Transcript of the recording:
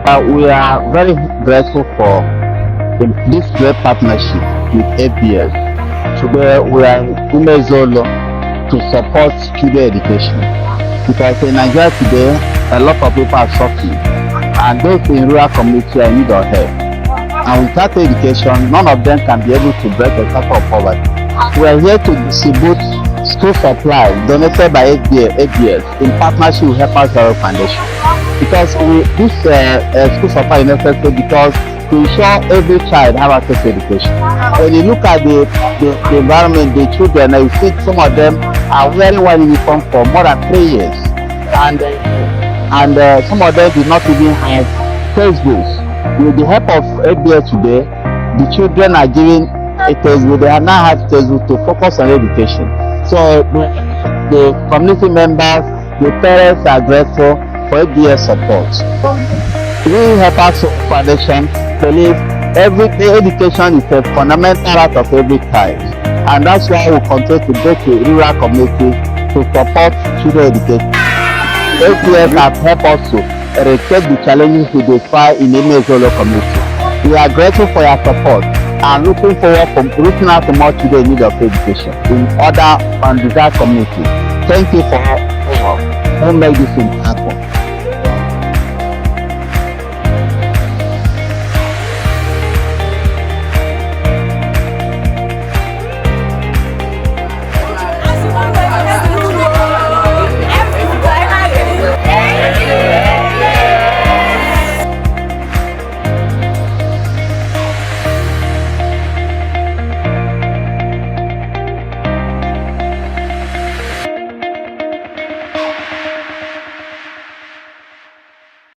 We are very grateful for this great partnership with FBS. Today we are in Imezi-Olo to support children education, because in Nigeria today a lot of people are suffering and those in rural community are in need of help, and without education none of them can be able to break the cycle of poverty. We are here to distribute school supplies donated by FBS in partnership with Helpers Foundation, because this school supply is necessary because to ensure every child have access to education. When you look at the environment, the children, you see some of them are wearing one uniform for more than 3 years, and some of them did not even have textbooks. With the help of FBS today, the children are given a textbook. They now have textbook to focus on education. So the community members, the parents are grateful for FBS support. We Helpers Foundation believe every education is a fundamental right of every child, and that's why we continue to go to rural communities to support children education. FBS have helped us to eradicate the challenges we face in the Ezeagu community. We are grateful for your support and looking forward to reaching out to more children in need of education in other undeserved communities. Thank you for all who make this happen.